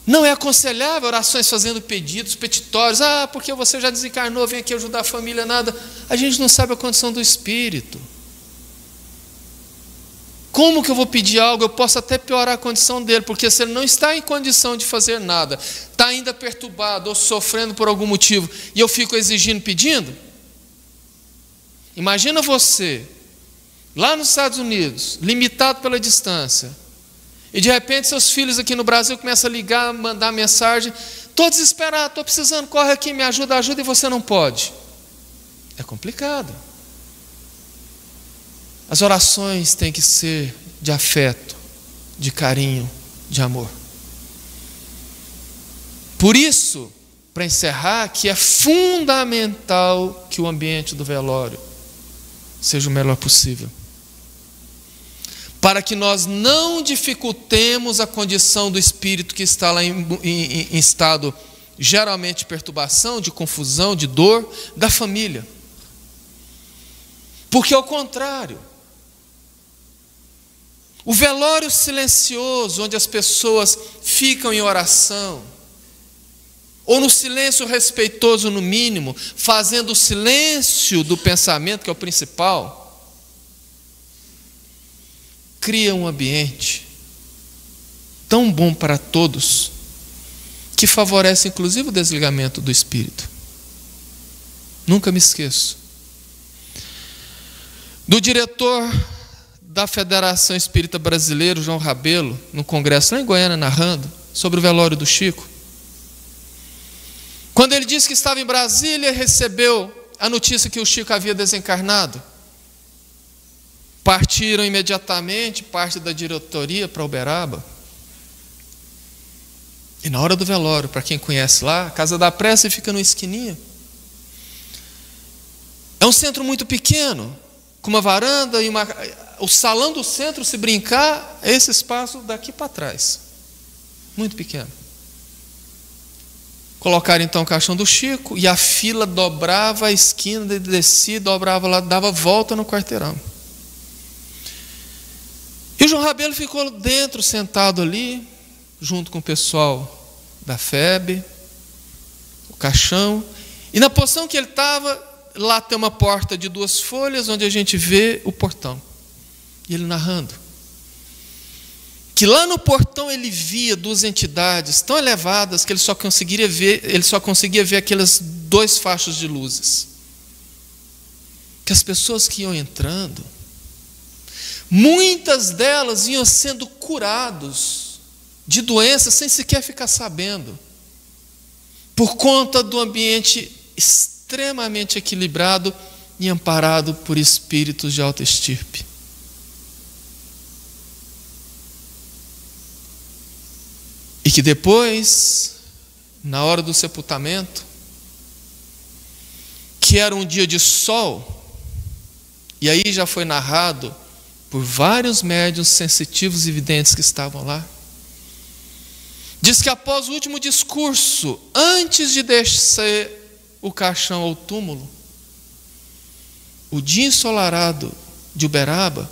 Speaker 1: Não é aconselhável orações fazendo pedidos, petitórios. Ah, porque você já desencarnou, vem aqui ajudar a família, nada. A gente não sabe a condição do espírito. Como que eu vou pedir algo? Eu posso até piorar a condição dele, porque se ele não está em condição de fazer nada, está ainda perturbado ou sofrendo por algum motivo, e eu fico exigindo, pedindo. Imagina você, lá nos Estados Unidos, limitado pela distância, e de repente seus filhos aqui no Brasil começam a ligar, mandar mensagem, estou desesperado, estou precisando, corre aqui, me ajuda, ajuda, e você não pode. É complicado. As orações têm que ser de afeto, de carinho, de amor. Por isso, para encerrar, que é fundamental que o ambiente do velório seja o melhor possível, para que nós não dificultemos a condição do espírito que está lá em estado geralmente de perturbação, de confusão, de dor, da família. Porque ao contrário, o velório silencioso, onde as pessoas ficam em oração, ou no silêncio respeitoso no mínimo, fazendo o silêncio do pensamento, que é o principal, cria um ambiente tão bom para todos, que favorece inclusive o desligamento do espírito. Nunca me esqueço do diretor da Federação Espírita Brasileira, João Rabelo, no congresso lá em Goiânia, narrando sobre o velório do Chico. Quando ele disse que estava em Brasília, recebeu a notícia que o Chico havia desencarnado. Partiram imediatamente parte da diretoria para Uberaba. E na hora do velório, para quem conhece lá, a Casa da Prece fica numa esquininha. É um centro muito pequeno, com uma varanda e o salão do centro, se brincar, é esse espaço daqui para trás. Muito pequeno. Colocaram então o caixão do Chico e a fila dobrava a esquina, ele descia, dobrava lá, dava volta no quarteirão. E o João Rabelo ficou dentro, sentado ali, junto com o pessoal da FEB, o caixão. E na posição que ele estava, lá tem uma porta de 2 folhas, onde a gente vê o portão. E ele narrando que lá no portão ele via 2 entidades tão elevadas que ele só conseguia ver aquelas 2 faixas de luzes. Que as pessoas que iam entrando, muitas delas iam sendo curados de doenças sem sequer ficar sabendo, por conta do ambiente extremamente equilibrado e amparado por espíritos de alta estirpe. E que depois, na hora do sepultamento, que era um dia de sol, e aí já foi narrado por vários médiuns sensitivos e videntes que estavam lá, diz que após o último discurso, antes de descer o caixão ao túmulo, o dia ensolarado de Uberaba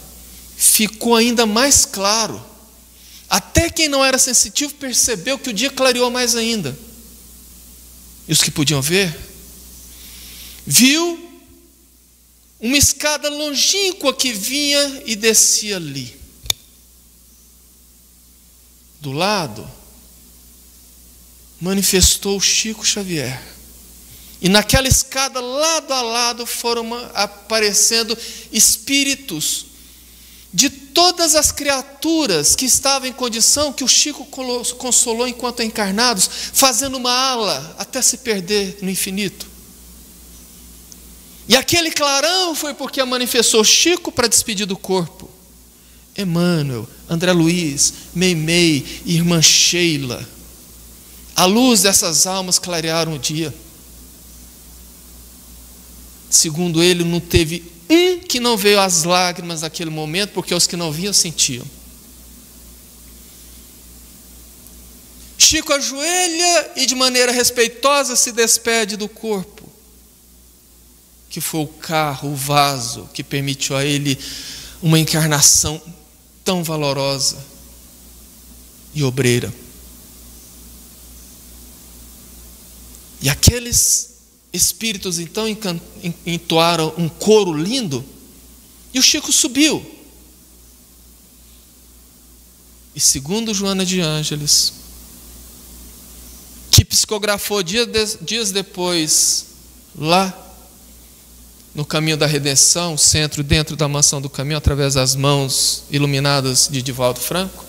Speaker 1: ficou ainda mais claro. Até quem não era sensitivo percebeu que o dia clareou mais ainda. E os que podiam ver, viu uma escada longínqua que vinha e descia ali. Do lado, manifestou Chico Xavier. E naquela escada, lado a lado, foram aparecendo espíritos de todas as criaturas que estavam em condição que o Chico consolou enquanto encarnados, fazendo uma ala até se perder no infinito. E aquele clarão foi porque manifestou Chico para despedir do corpo. Emmanuel, André Luiz, Meimei, Irmã Sheila. A luz dessas almas clarearam o dia. Segundo ele, não teve que não veio às lágrimas naquele momento, porque os que não viam sentiam. Chico ajoelha e de maneira respeitosa se despede do corpo, que foi o carro, o vaso, que permitiu a ele uma encarnação tão valorosa e obreira. E aqueles espíritos então entoaram um coro lindo, e o Chico subiu. E segundo Joana de Ângeles, que psicografou dias depois, lá no Caminho da Redenção, centro dentro da Mansão do Caminho, através das mãos iluminadas de Divaldo Franco,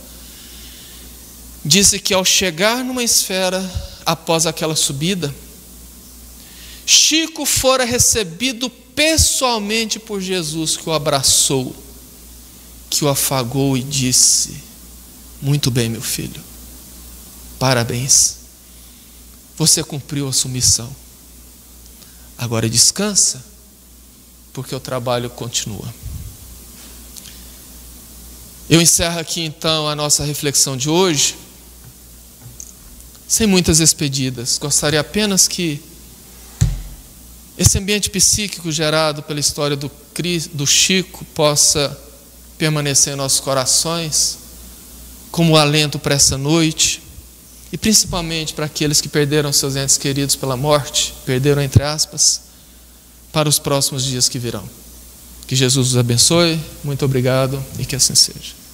Speaker 1: disse que ao chegar numa esfera, após aquela subida, Chico fora recebido pessoalmente por Jesus, que o abraçou, que o afagou e disse: muito bem, meu filho, parabéns, você cumpriu a sua missão, agora descansa, porque o trabalho continua. Eu encerro aqui então a nossa reflexão de hoje, sem muitas despedidas. Gostaria apenas que esse ambiente psíquico gerado pela história do Chico possa permanecer em nossos corações como alento para essa noite, e principalmente para aqueles que perderam seus entes queridos pela morte, perderam entre aspas, para os próximos dias que virão. Que Jesus os abençoe, muito obrigado e que assim seja.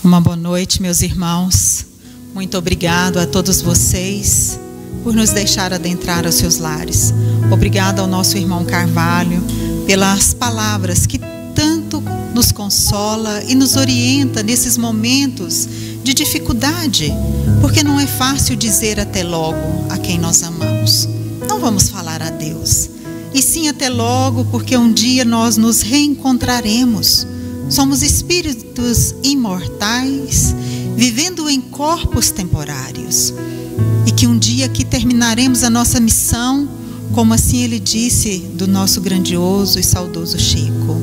Speaker 2: Uma boa noite, meus irmãos. Muito obrigado a todos vocês por nos deixar adentrar aos seus lares. Obrigado ao nosso irmão Carvalho pelas palavras que tanto nos consola e nos orienta nesses momentos de dificuldade, porque não é fácil dizer até logo a quem nós amamos. Não vamos falar adeus, e sim até logo, porque um dia nós nos reencontraremos. Somos espíritos imortais, vivendo em corpos temporários, e que um dia que terminaremos a nossa missão, como assim ele disse do nosso grandioso e saudoso Chico,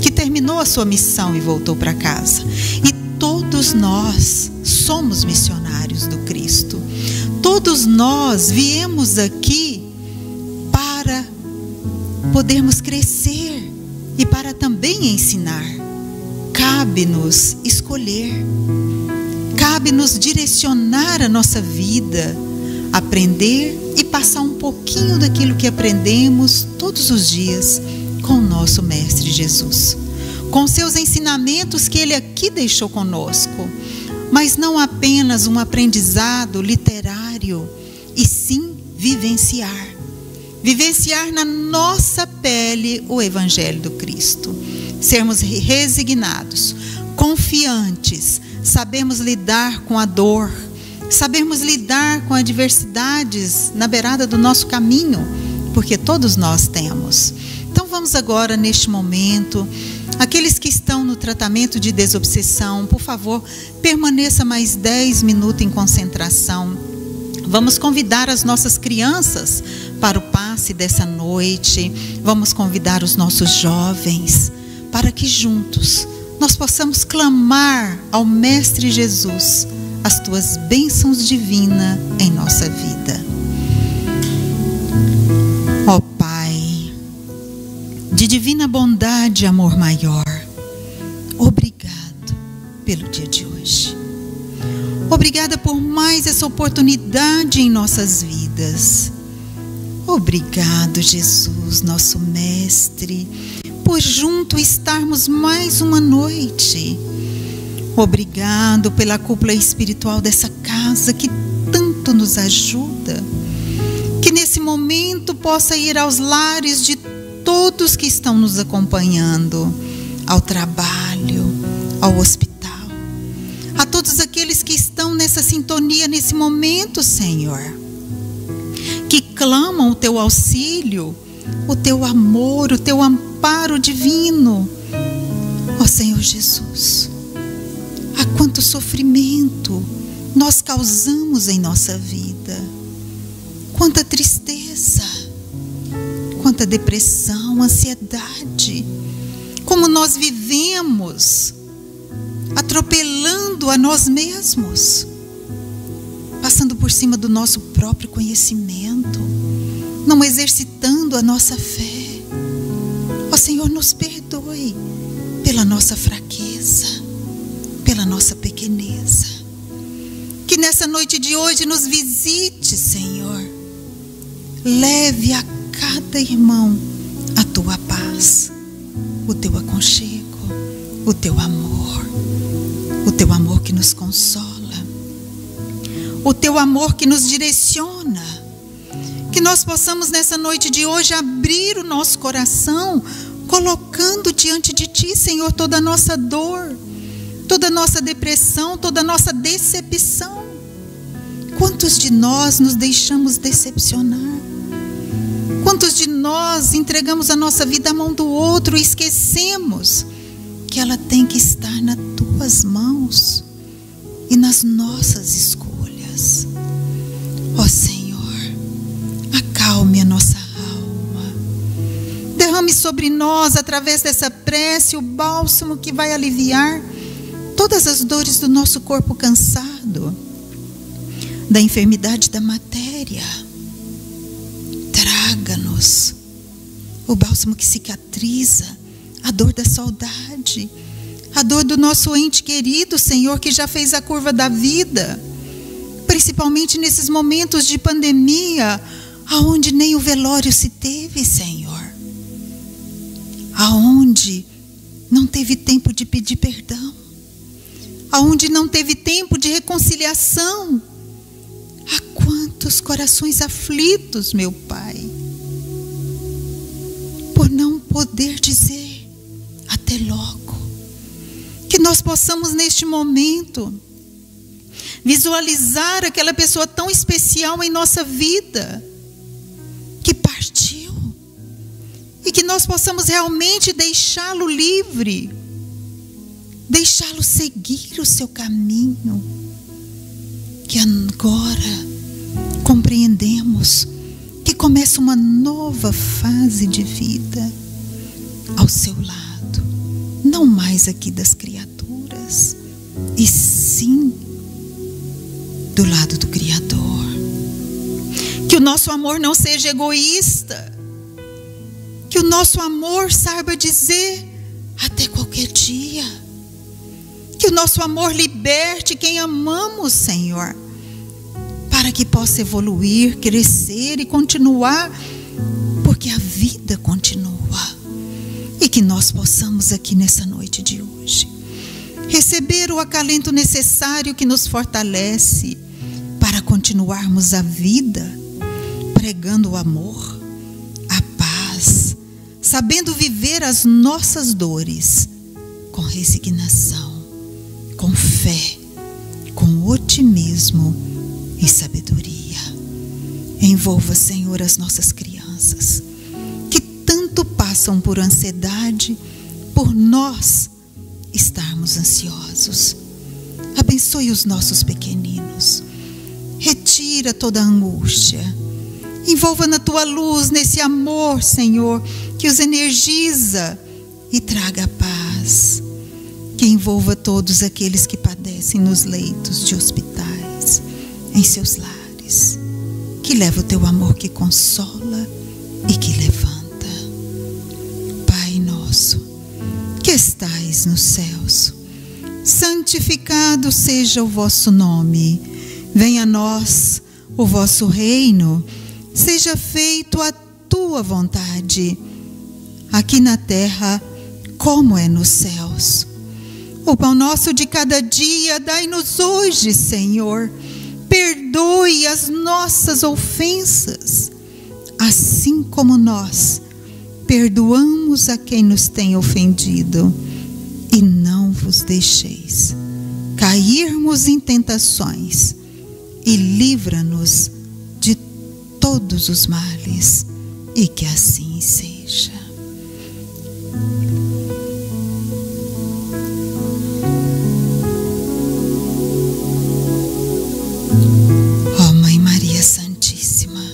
Speaker 2: que terminou a sua missão e voltou para casa. E todos nós somos missionários do Cristo. Todos nós viemos aqui para podermos crescer e para também ensinar. Cabe-nos escolher, cabe-nos direcionar a nossa vida, aprender e passar um pouquinho daquilo que aprendemos todos os dias com o nosso Mestre Jesus, com seus ensinamentos que Ele aqui deixou conosco, mas não apenas um aprendizado literário, e sim vivenciar na nossa pele o Evangelho do Cristo. Sermos resignados, confiantes, sabemos lidar com a dor, sabemos lidar com adversidades na beirada do nosso caminho, porque todos nós temos. Então vamos agora, neste momento, aqueles que estão no tratamento de desobsessão, por favor, permaneça mais 10 minutos em concentração. Vamos convidar as nossas crianças para o passe dessa noite, vamos convidar os nossos jovens, para que juntos nós possamos clamar ao Mestre Jesus as tuas bênçãos divinas em nossa vida. Ó Pai, de divina bondade e amor maior, obrigado pelo dia de hoje. Obrigada por mais essa oportunidade em nossas vidas. Obrigado, Jesus, nosso Mestre, por junto estarmos mais uma noite. Obrigado pela cúpula espiritual dessa casa que tanto nos ajuda. Que nesse momento possa ir aos lares de todos que estão nos acompanhando, ao trabalho, ao hospital, a todos aqueles que estão nessa sintonia nesse momento, Senhor, que clamam o teu auxílio, o teu amor, o teu amparo divino. Ó Senhor Jesus, há quanto sofrimento nós causamos em nossa vida, quanta tristeza, quanta depressão, ansiedade, como nós vivemos atropelando a nós mesmos, passando por cima do nosso próprio conhecimento, não exercitando a nossa fé. Ó Senhor, nos perdoe pela nossa fraqueza, pela nossa pequeneza. Que nessa noite de hoje nos visite, Senhor. Leve a cada irmão a tua paz, o teu aconchego, o teu amor que nos consola, o teu amor que nos direciona. Que nós possamos nessa noite de hoje abrir o nosso coração, colocando diante de ti, Senhor, toda a nossa dor, toda a nossa depressão, toda a nossa decepção. Quantos de nós nos deixamos decepcionar? Quantos de nós entregamos a nossa vida à mão do outro e esquecemos que ela tem que estar nas tuas mãos e nas nossas escolhas? Ó Senhor, acalme a nossa alma. Derrame sobre nós, através dessa prece, o bálsamo que vai aliviar todas as dores do nosso corpo cansado, da enfermidade da matéria. Traga-nos o bálsamo que cicatriza a dor da saudade, a dor do nosso ente querido, Senhor, que já fez a curva da vida, principalmente nesses momentos de pandemia, aonde nem o velório se teve, Senhor, aonde não teve tempo de pedir perdão, aonde não teve tempo de reconciliação. Há quantos corações aflitos, meu Pai, por não poder dizer até logo. Que nós possamos neste momento visualizar aquela pessoa tão especial em nossa vida, que partiu, e que nós possamos realmente deixá-lo livre, deixá-lo seguir o seu caminho. Que agora compreendemos que começa uma nova fase de vida ao seu lado, não mais aqui das criaturas, e sim do lado do Criador. Que o nosso amor não seja egoísta, que o nosso amor saiba dizer até qualquer dia. Que o nosso amor liberte quem amamos, Senhor, para que possa evoluir, crescer e continuar, porque a vida continua. E que nós possamos aqui nessa noite de hoje receber o acalento necessário que nos fortalece para continuarmos a vida, pregando o amor, a paz, sabendo viver as nossas dores com resignação, com fé, com otimismo e sabedoria. Envolva, Senhor, as nossas crianças, que tanto passam por ansiedade, por nós estarmos ansiosos. Abençoe os nossos pequeninos. Retira toda a angústia. Envolva na tua luz, nesse amor, Senhor, que os energiza e traga a paz. Que envolva todos aqueles que padecem nos leitos de hospitais, em seus lares. Que leva o teu amor que consola e que levanta. Pai nosso, que estais nos céus, santificado seja o vosso nome. Venha a nós o vosso reino. Seja feito a tua vontade, aqui na terra como é nos céus. O pão nosso de cada dia dai-nos hoje, Senhor. Perdoe as nossas ofensas, assim como nós perdoamos a quem nos tem ofendido. E não vos deixeis cairmos em tentações, e livra-nos de todos os males, e que assim seja. Ó Mãe Maria Santíssima,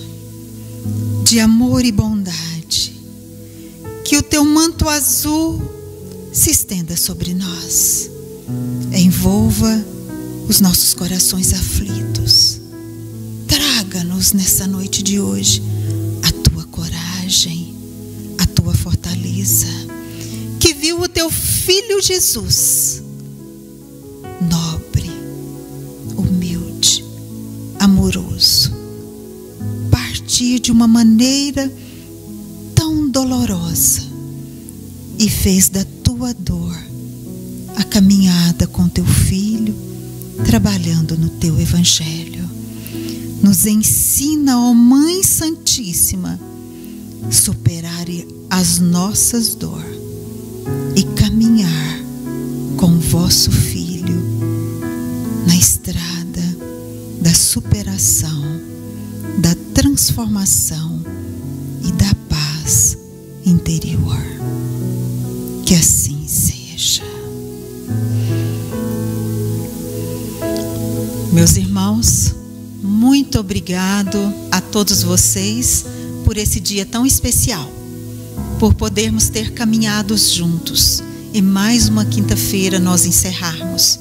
Speaker 2: de amor e bondade, que o teu manto azul se estenda sobre nós, envolva os nossos corações aflitos. Traga-nos nessa noite de hoje a tua coragem, a tua fortaleza, que viu o teu Filho Jesus, nobre, humilde, amoroso, partir de uma maneira tão dolorosa e fez da tua dor a caminhada com teu Filho, trabalhando no teu Evangelho. Nos ensina, ó Mãe Santíssima, superar as nossas dores e caminhar com vosso Filho na estrada da superação, da transformação e da paz interior. Que assim seja. Meus irmãos, muito obrigado a todos vocês por esse dia tão especial, por podermos ter caminhados juntos e mais uma quinta-feira nós encerrarmos.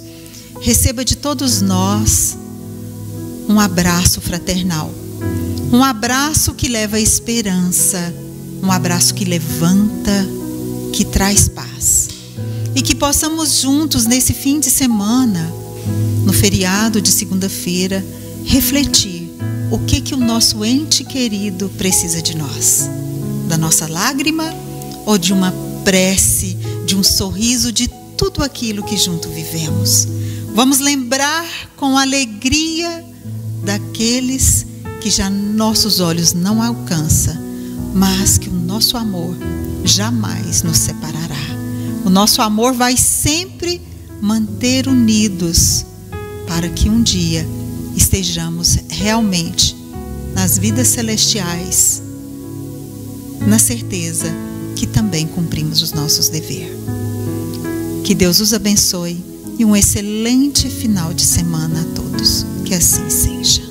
Speaker 2: Receba de todos nós um abraço fraternal, um abraço que leva esperança, um abraço que levanta, que traz paz. E que possamos juntos nesse fim de semana, no feriado de segunda-feira, refletir o que o nosso ente querido precisa de nós. Da nossa lágrima ou de uma prece, de um sorriso, de tudo aquilo que junto vivemos. Vamos lembrar com alegria daqueles que já nossos olhos não alcançam, mas que o nosso amor jamais nos separará. O nosso amor vai sempre manter unidos para que um dia estejamos realmente nas vidas celestiais, na certeza que também cumprimos os nossos deveres. Que Deus os abençoe e um excelente final de semana a todos. Que assim seja.